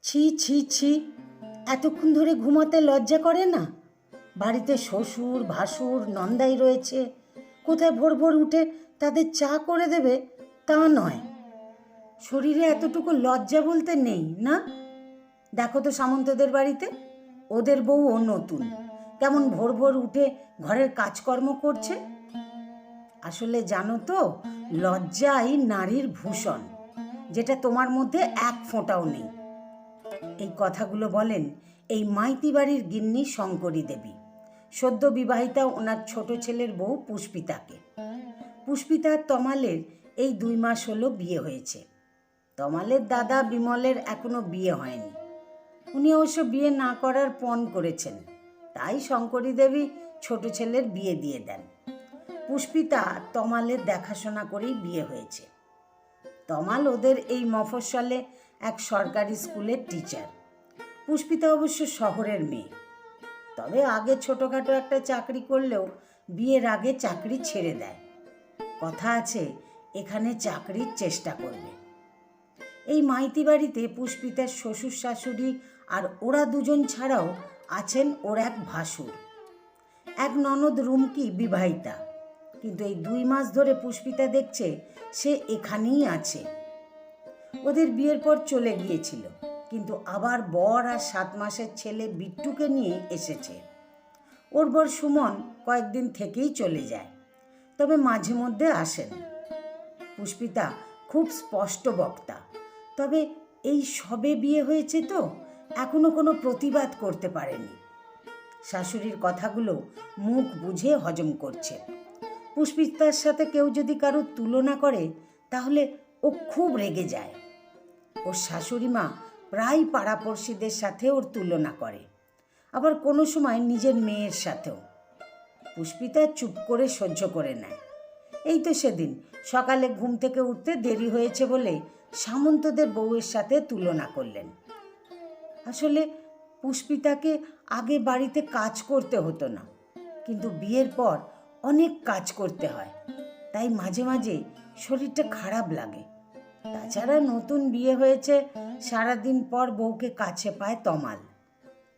ছি ছি ছি, এতক্ষণ ধরে ঘুমাতে লজ্জা করে না? বাড়িতে শ্বশুর ভাসুর নন্দাই রয়েছে, কোথায় ভোর ভোর উঠে তাদের চা করে দেবে তা নয়। শরীরে এতটুকু লজ্জা বলতে নেই না? দেখো তো সামন্তদের বাড়িতে, ওদের বউও নতুন, কেমন ভোর ভোর উঠে ঘরের কাজকর্ম করছে। আসলে জানো তো, লজ্জাই নারীর ভূষণ, যেটা তোমার মধ্যে এক ফোঁটাও নেই। এই কথাগুলো বলেন এই মাইতি বাড়ির গিন্নি শঙ্করী দেবী, সদ্য বিবাহিতা ওনার ছোট ছেলের বউ পুষ্পিতাকে। পুষ্পিতার তমালের এই 2 মাস হলো বিয়ে হয়েছে। তমালের দাদা বিমলের এখনো বিয়ে হয়নি। উনি অবশ্য বিয়ে না করার পণ করেছেন, তাই শঙ্করী দেবী ছোট ছেলের বিয়ে দিয়ে দেন। পুষ্পিতা তমালের দেখাশোনা করেই বিয়ে হয়েছে। তমাল ওদের এই মফস্বলে এক সরকারি স্কুলের টিচার। পুষ্পিতা অবশ্য শহরের মেয়ে, তবে আগে ছোটোখাটো একটা চাকরি করলেও বিয়ের আগে চাকরি ছেড়ে দেয়। কথা আছে এখানে চাকরির চেষ্টা করবে। এই মাইতি বাড়িতে পুষ্পিতার শ্বশুর শাশুড়ি আর ওরা দুজন ছাড়াও আছেন ওর এক ভাসুর। এক ননদ রুমকি বিবাহিতা, কিন্তু এই 2 মাস ধরে পুষ্পিতা দেখছে সে এখানেই আছে। ওদের বিয়ের পর চলে গিয়েছিল, কিন্তু আবার বর আর 7 মাসের ছেলে বিট্টুকে নিয়ে এসেছে। ওর বর সুমন কয়েকদিন থেকেই চলে যায়, তবে মাঝে মধ্যে আসেন। পুষ্পিতা খুব স্পষ্ট বক্তা, তবে এই সবে বিয়ে হয়েছে তো এখনো কোনো প্রতিবাদ করতে পারেনি। শাশুড়ির কথাগুলো মুখ বুঝে হজম করছে। পুষ্পিতার সাথে কেউ যদি কারোর তুলনা করে তাহলে ও খুব রেগে যায়। ওর শাশুড়ি মা প্রায় পাড়াপড়শিদের সাথে ওর তুলনা করে, আবার কোনো সময় নিজের মেয়ের সাথেও। পুষ্পিতা চুপ করে সহ্য করে নেয়। এই তো সেদিন সকালে ঘুম থেকে উঠতে দেরি হয়েছে বলে সামন্তদের বউয়ের সাথে তুলনা করলেন। আসলে পুষ্পিতাকে আগে বাড়িতে কাজ করতে হতো না, কিন্তু বিয়ের পর অনেক কাজ করতে হয়, তাই মাঝে মাঝে শরীরটা খারাপ লাগে। তাছাড়া নতুন বিয়ে হয়েছে, সারাদিন পর বউকে কাছে পায় তমাল,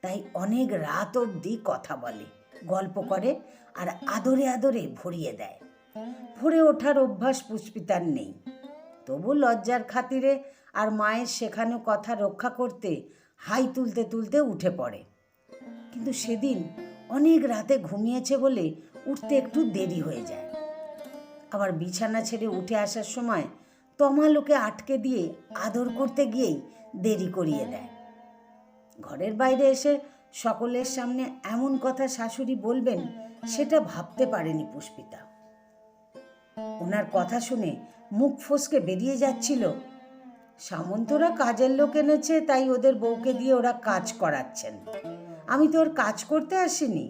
তাই অনেক রাত অবধি কথা বলে, গল্প করে আর আদরে আদরে ভরিয়ে দেয়। ভরে ওঠার অভ্যাস পুষ্পিতার নেই, তবু লজ্জার খাতিরে আর মায়ের শেখানো কথা রক্ষা করতে হাই তুলতে তুলতে উঠে পড়ে। কিন্তু সেদিন অনেক রাতে ঘুমিয়েছে বলে উঠতে একটু দেরি হয়ে যায়। আবার বিছানা ছেড়ে উঠে আসার সময় তমাল ওকে আটকে দিয়ে আদর করতে গিয়েই দেরি করিয়ে দেয়। ঘরের বাইরে এসে সকলের সামনে এমন কথা শাশুড়ি বলবেন সেটা ভাবতে পারেনি পুষ্পিতা। ওনার কথা শুনে মুখ ফসকে বেরিয়ে যাচ্ছিল, সামন্তরা কাজের লোক এনেছে তাই ওদের বউকে দিয়ে ওরা কাজ করাচ্ছেন, আমি তো ওর কাজ করতে আসিনি।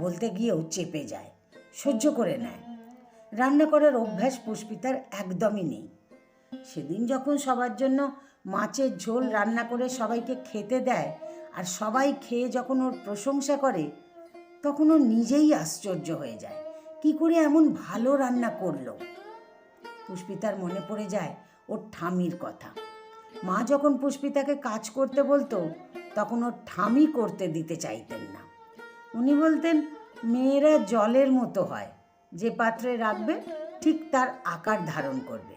বলতে গিয়েও চেপে যায়, সহ্য করে নেয়। রান্না করার অভ্যাস পুষ্পিতার একদমই নেই। সেদিন যখন সবার জন্য মাছের ঝোল রান্না করে সবাইকে খেতে দেয় আর সবাই খেয়ে যখন ওর প্রশংসা করে, তখন ও নিজেই আশ্চর্য হয়ে যায়, কি করে এমন ভালো রান্না করলো। পুষ্পিতার মনে পড়ে যায় ওর ঠামির কথা। মা যখন পুষ্পিতাকে কাজ করতে বলতো তখন ওর ঠামি করতে দিতে চাইতেন না। উনি বলতেন মেয়েরা জলের মতো হয়, যে পাত্রে রাখবে ঠিক তার আকার ধারণ করবে,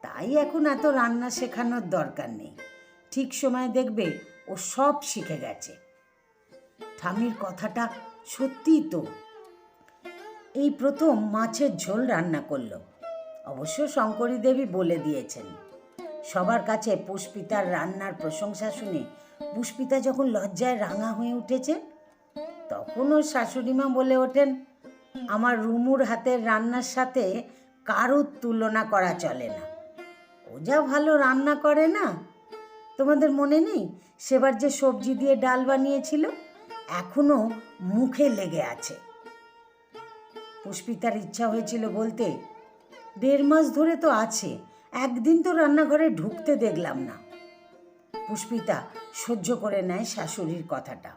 তাই এখন এত রান্না শেখানোর দরকার নেই, ঠিক সময় দেখবে ও সব শিখে গেছে। ঠামির কথাটা সত্যিই তো। এই প্রথম মাছের ঝোল রান্না করলো, অবশ্য শঙ্করী দেবী বলে দিয়েছেন। সবার কাছে পুষ্পিতার রান্নার প্রশংসা শুনে পুষ্পিতা যখন লজ্জায় রাঙা হয়ে উঠেছে, তখন ওর শাশুড়িমা বলে ওঠেন, আমার রুমুর হাতের রান্নার সাথে কারোর তুলনা করা চলে না, ও যা ভালো রান্না করে না। তোমাদের মনে নেই সেবার যে সবজি দিয়ে ডাল বানিয়েছিল, এখনো মুখে লেগে আছে। পুষ্পিতার ইচ্ছা হয়েছিল বলতে, 1.5 মাস ধরে তো আছে, একদিন তো রান্নাঘরে ঢুকতে দেখলাম না। পুষ্পিতা সহ্য করে নেয় শাশুড়ির কথাটা।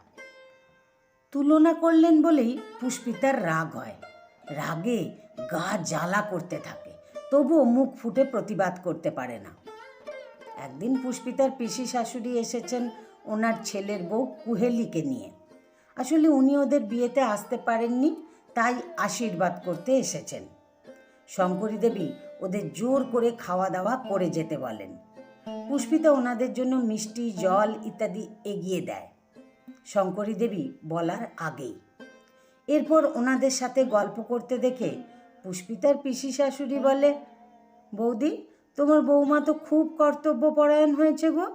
তুলনা করলেন বলেই পুষ্পিতার রাগ হয়, রাগে গা জ্বালা করতে থাকে, তবুও মুখ ফুটে প্রতিবাদ করতে পারে না। একদিন পুষ্পিতার পিসি শাশুড়ি এসেছেন ওনার ছেলের বউ কুহেলিকে নিয়ে। আসলে উনি ওদের বিয়েতে আসতে পারেননি, তাই আশীর্বাদ করতে এসেছেন। শঙ্করী দেবী ওদের জোর করে খাওয়া দাওয়া করে যেতে বলেন। পুষ্পিতা ওনাদের জন্য মিষ্টি, জল ইত্যাদি এগিয়ে দেয় শঙ্করী দেবী বলার আগেই। এরপর ওনাদের সাথে গল্প করতে দেখে পুষ্পিতার পিসি শাশুড়ি বলে, বৌদি, তোমার বৌমা তো খুব কর্তব্যপরায়ণ হয়েছে গো।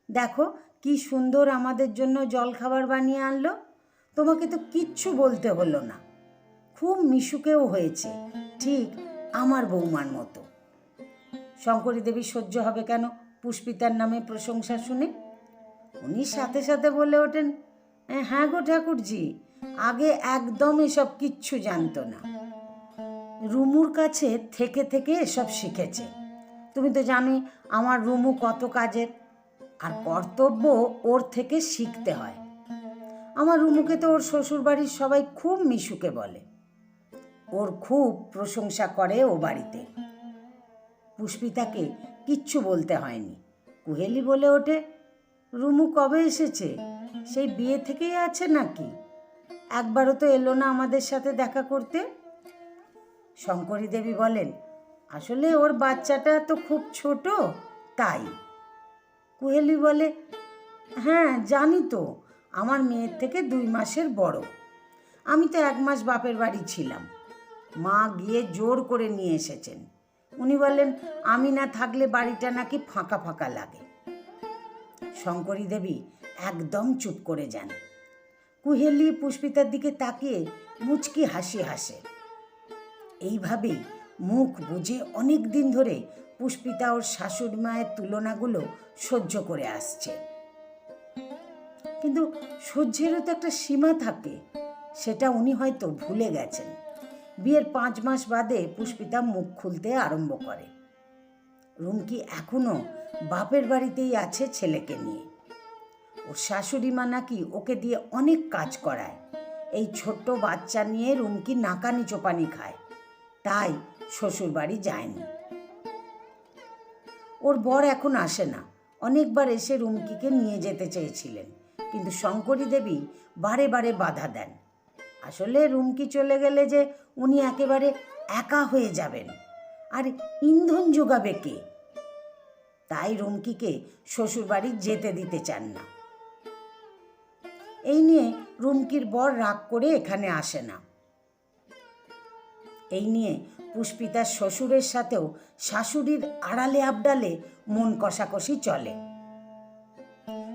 দেখো কি সুন্দর আমাদের জন্য জলখাবার বানিয়ে আনলো, তোমাকে তো কিচ্ছু বলতে হলো না। খুব মিশুকেও হয়েছে, ঠিক আমার বৌমার মতো। শঙ্করী দেবী সহ্য হবে কেন পুষ্পিতার নামে প্রশংসা শুনে? উনি সাথে সাথে বলে ওঠেন, হ্যাঁ গো ঠাকুরজি, আগে একদম এসব কিচ্ছু জানতো না। রুমুর কাছে থেকে থেকে এসব শিখেছে। তুমি তো জানোই আমার রুমু কত কাজের, আর কর্তব্য ওর থেকে শিখতে হয়। আমার রুমুকে তো ওর শ্বশুরবাড়ির সবাই খুব মিশুকে বলে, ওর খুব প্রশংসা করে ও বাড়িতে। পুষ্পিতাকে কিচ্ছু বলতে হয়নি। কুহেলি বলে ওঠে, রুমু কবে এসেছে? সেই বিয়ে থেকেই আছে নাকি? একবারও তো এলো না আমাদের সাথে দেখা করতে। শঙ্করী দেবী বলেন, আসলে ওর বাচ্চাটা তো খুব ছোট, তাই। কুহেলি বলে, হ্যাঁ জানি তো, আমার মেয়ের থেকে 2 মাসের বড়। আমি তো 1 মাস বাপের বাড়ি ছিলাম, মা গিয়ে জোর করে নিয়ে এসেছেন। উনি বলেন আমি না থাকলে বাড়িটা নাকি ফাঁকা ফাঁকা লাগে। শঙ্করী দেবী একদম চুপ করে যান। কুহেলি পুষ্পিতার দিকে তাকিয়ে মুচকি হাসি হাসে। এইভাবেই মুখ বুজে অনেক দিন ধরে পুষ্পিতা ওর শাশুড়ি মায়ের তুলনাগুলো সহ্য করে আসছে। কিন্তু সহ্যেরও তো একটা সীমা থাকে, সেটা উনি হয়তো ভুলে গেছেন। বিয়ের 5 মাস বাদে পুষ্পিতা মুখ খুলতে আরম্ভ করে। রুমকি এখনো বাপের বাড়িতেই আছে ছেলেকে নিয়ে। ওর শাশুড়ি মা নাকি ওকে দিয়ে অনেক কাজ করায়। এই ছোট্ট বাচ্চা নিয়ে রুমকি নাকানি চোপানি খায়, তাই শ্বশুর বাড়ি যায়নি। ওর বর এখন আসে না। অনেকবার এসে রুমকিকে নিয়ে যেতে চেয়েছিলেন, কিন্তু শঙ্করী দেবী বারে বারে বাধা দেন। আসলে রুমকি চলে গেলে যে উনি একেবারে একা হয়ে যাবেন, আর ইন্ধন যোগাবে কে? তাই রুমকিকে শ্বশুরবাড়ি যেতে দিতে চান না। এই নিয়ে রুমকির বর রাগ করে এখানে আসে না। এই নিয়ে পুষ্পিতার শ্বশুরের সাথেও শাশুড়ির আড়ালে আবডালে মন কষাকষি চলে।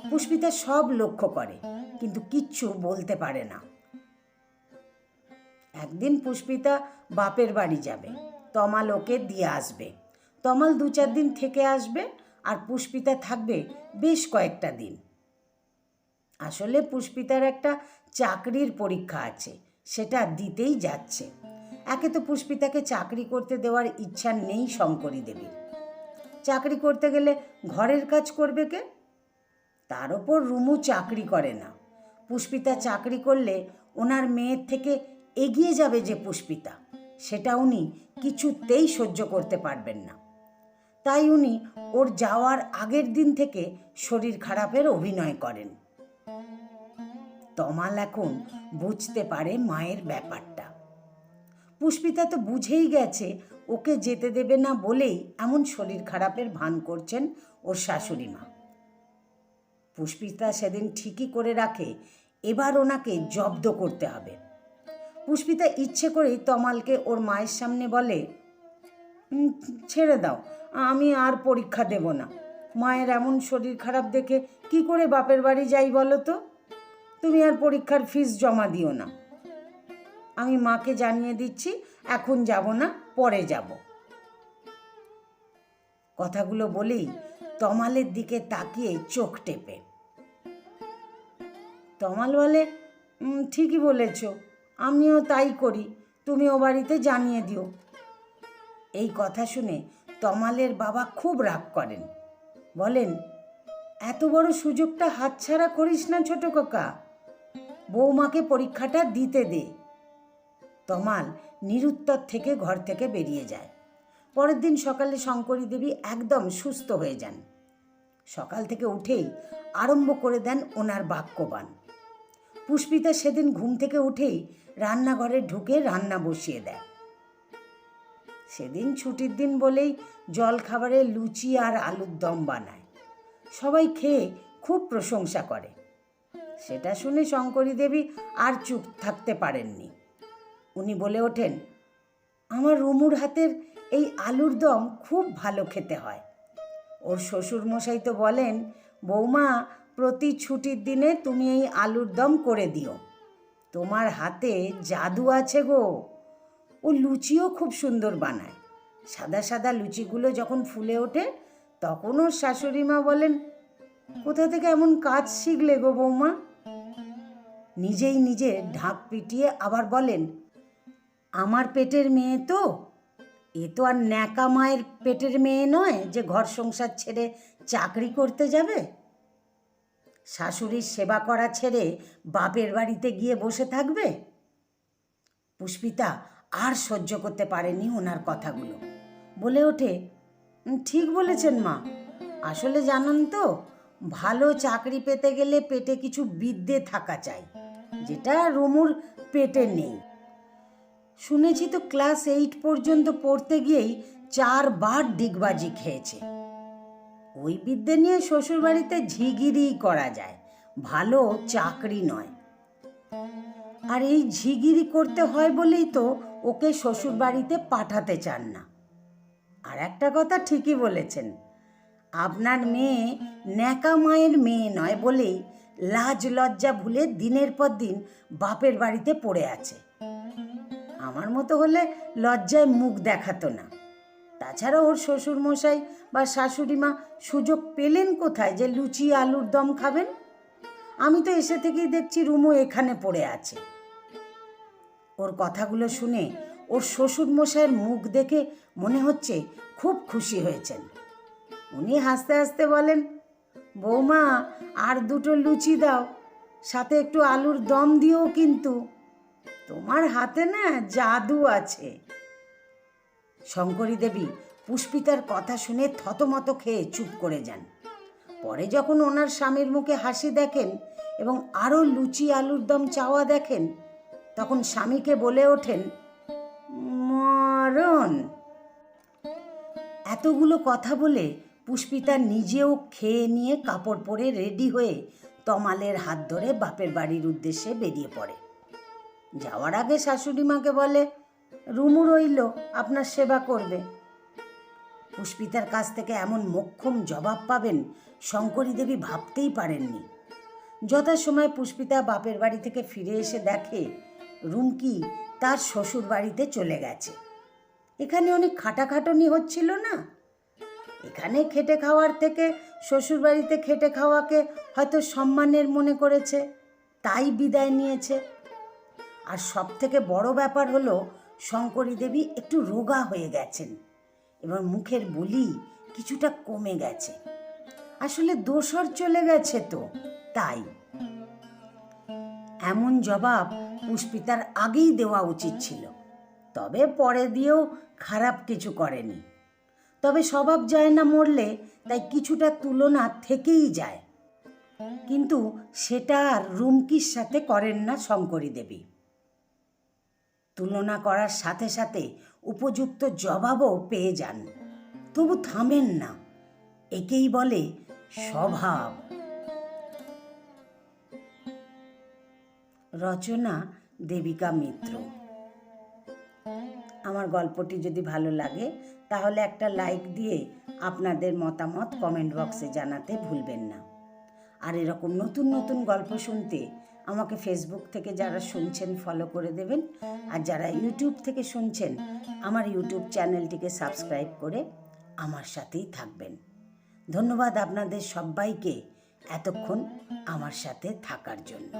পুষ্পিতা সব লক্ষ্য করে, কিন্তু কিচ্ছু বলতে পারে না। একদিন পুষ্পিতা বাপের বাড়ি যাবে, তমাল ওকে দিয়ে আসবে। তমাল 2-4 দিন থেকে আসবে, আর পুষ্পিতা থাকবে বেশ কয়েকটা দিন। আসলে পুষ্পিতার একটা চাকরির পরীক্ষা আছে, সেটা দিতেই যাচ্ছে। একে তো পুষ্পিতাকে চাকরি করতে দেওয়ার ইচ্ছা নেই শঙ্করী দেবীর। চাকরি করতে গেলে ঘরের কাজ করবে কে? তার ওপর রুমু চাকরি করে না। পুষ্পিতা চাকরি করলে ওনার মেয়ের থেকে এগিয়ে যাবে যে পুষ্পিতা, সেটা উনি কিছুতেই সহ্য করতে পারবেন না। তাই উনি ওর যাওয়ার আগের দিন থেকে শরীর খারাপের অভিনয় করেন। তমাল এখন বুঝতে পারে মায়ের ব্যাপারটা। পুষ্পিতা তো বুঝেই গেছে ওকে যেতে দেবে না বলেই এমন শরীর খারাপের ভান করছেন ওর শাশুড়ি মা। পুষ্পিতা সেদিন ঠিকই করে রাখে এবার ওনাকে জব্দ করতে হবে। পুষ্পিতা ইচ্ছে করেই তমালকে ওর মায়ের সামনে বলে, ছেড়ে দাও, আমি আর পরীক্ষা দেব না। মায়ের এমন শরীর খারাপ দেখে কি করে বাপের বাড়ি যাই বলো তো? তুমি আর পরীক্ষার ফিস জমা দিও না। আমি মাকে জানিয়ে দিচ্ছি, এখন যাব না, পরে যাব। কথাগুলো বলেই তমালের দিকে তাকিয়ে চোখ টেপে। তমাল বলে, ঠিকই বলেছ, আমিও তাই করি, তুমি ও বাড়িতে জানিয়ে দিও। এই কথা শুনে তমালের বাবা খুব রাগ করেন। বলেন, এত বড় সুযোগটা হাতছাড়া করিস না ছোট কাকা, বৌমাকে পরীক্ষাটা দিতে দে। তমাল নিরুত্তর থেকে ঘর থেকে বেরিয়ে যায়। পরের দিন সকালে শঙ্করী দেবী একদম সুস্থ হয়ে যান। সকাল থেকে উঠেই আরম্ভ করে দেন ওনার বাক্যবাণ। পুষ্পিতা সেদিন ঘুম থেকে উঠেই রান্নাঘরে ঢুকে রান্না বসিয়ে দেয়। সেদিন ছুটির দিন বলেই জলখাবারে লুচি আর আলুর দম বানায়। সবাই খেয়ে খুব প্রশংসা করে। সেটা শুনে শঙ্করী দেবী আর চুপ থাকতে পারেননি। উনি বলে ওঠেন, আমার রুমুর হাতের এই আলুর দম খুব ভালো খেতে হয়। ওর শ্বশুরমশাই তো বলেন, বৌমা প্রতি ছুটির দিনে তুমি এই আলুর দম করে দিও, তোমার হাতে জাদু আছে গো। ও লুচিও খুব সুন্দর বানায়। সাদা সাদা লুচিগুলো যখন ফুলে ওঠে তখন ওর শাশুড়ি মা বলেন, কোথা থেকে এমন কাজ শিখলে গো বৌমা? নিজেই নিজে ঢাক পিটিয়ে আবার বলেন, আমার পেটের মেয়ে তো, এ তো আর ন্যাকা মায়ের পেটের মেয়ে নয় যে ঘর সংসার ছেড়ে চাকরি করতে যাবে। শাশুড়ির সেবা করা ছেড়ে বাপের বাড়িতে গিয়ে বসে থাকবে। পুষ্পিতা আর সহ্য করতে পারেনি ওনার কথাগুলো। বলে ওঠে, ঠিক বলেছেন মা, আসলে জানেন তো, ভালো চাকরি পেতে গেলে পেটে কিছু বিদ্যে থাকা চাই, যেটা রুমুর পেটে নেই। শুনেছি তো ক্লাস 8 পর্যন্ত পড়তে গিয়েই 4 বার ডিগবাজি খেয়েছে। ওই বিদ্যে নিয়ে শ্বশুরবাড়িতে ঝিগিরি করা যায়, ভালো চাকরি নয়। আর এই ঝিগিরি করতে হয় বলেই তো ওকে শ্বশুরবাড়িতে পাঠাতে চান না। আর একটা কথা ঠিকই বলেছেন, আপনার মেয়ে ন্যাকা মায়ের মেয়ে নয় বলেই লাজ লজ্জা ভুলে দিনের পর দিন বাপের বাড়িতে পড়ে আছে। আমার মতো হলে লজ্জায় মুখ দেখাতো না। তাছাড়া ওর শ্বশুরমশাই বা শাশুড়ি মা সুযোগ পেলেন কোথায় যে লুচি আলুর দম খাবেন? আমি তো এসে থেকেই দেখছি রুমু এখানে পড়ে আছে। ওর কথাগুলো শুনে ওর শ্বশুরমশাইয়ের মুখ দেখে মনে হচ্ছে খুব খুশি হয়েছেন। উনি হাসতে হাসতে বলেন, বৌমা আর 2টো লুচি দাও, সাথে একটু আলুর দম দিও, কিন্তু তোমার হাতে না জাদু আছে। শঙ্করী দেবী পুষ্পিতার কথা শুনে থতমত খেয়ে চুপ করে যান। পরে যখন ওনার স্বামীর মুখে হাসি দেখেন এবং আরও লুচি আলুর দম চাওয়া দেখেন, তখন স্বামীকে বলে ওঠেন, মরণ। এতগুলো কথা বলে পুষ্পিতা নিজেও খেয়ে নিয়ে কাপড় পরে রেডি হয়ে তমালের হাত ধরে বাপের বাড়ির উদ্দেশ্যে বেরিয়ে পড়ে। যাওয়ার আগে শাশুড়ি মাকে বলে, রুমু রইল, আপনার সেবা করবে। পুষ্পিতার কাছ থেকে এমন মোক্ষম জবাব পাবেন শঙ্করী দেবী ভাবতেই পারেননি। যথাসময়ে পুষ্পিতা বাপের বাড়ি থেকে ফিরে এসে দেখে রুমকি তার শ্বশুর বাড়িতে চলে গেছে। এখানে অনেক খাটাখাটনি হচ্ছিল না? এখানে খেটে খাওয়ার থেকে শ্বশুর বাড়িতে খেটে খাওয়াকে হয়তো সম্মানের মনে করেছে, তাই বিদায় নিয়েছে। আর সব থেকে বড় ব্যাপার হলো, শঙ্করী দেবী একটু রোগা হয়ে গেছেন এবং মুখের বুলি কিছুটা কমে গেছে। আসলে দোসর চলে গেছে তো, তাই। এমন জবাব পুষ্পিতার আগেই দেওয়া উচিত ছিল, তবে পরে দিয়েও খারাপ কিছু করেনি। তবে স্বভাব যায় না মরলে, তাই কিছুটা তুলনা থেকেই যায়। কিন্তু সেটা আর রুমকির সাথে করেন না শঙ্করী দেবী। তুলনা করার সাথে সাথে উপযুক্ত জবাবও পেয়ে যান, তবু থামেন না। একেই বলে স্বভাব। রচনা দেবিকা মিত্র। আমার গল্পটি যদি ভালো লাগে তাহলে একটা লাইক দিয়ে আপনাদের মতামত কমেন্ট বক্সে জানাতে ভুলবেন না। আর এরকম নতুন নতুন গল্প শুনতে আমাকে ফেসবুক থেকে যারা শুনছেন ফলো করে দেবেন, আর যারা ইউটিউব থেকে শুনছেন আমার ইউটিউব চ্যানেলটিকে সাবস্ক্রাইব করে আমার সাথেই থাকবেন। ধন্যবাদ আপনাদের সবাইকে এতক্ষণ আমার সাথে থাকার জন্য।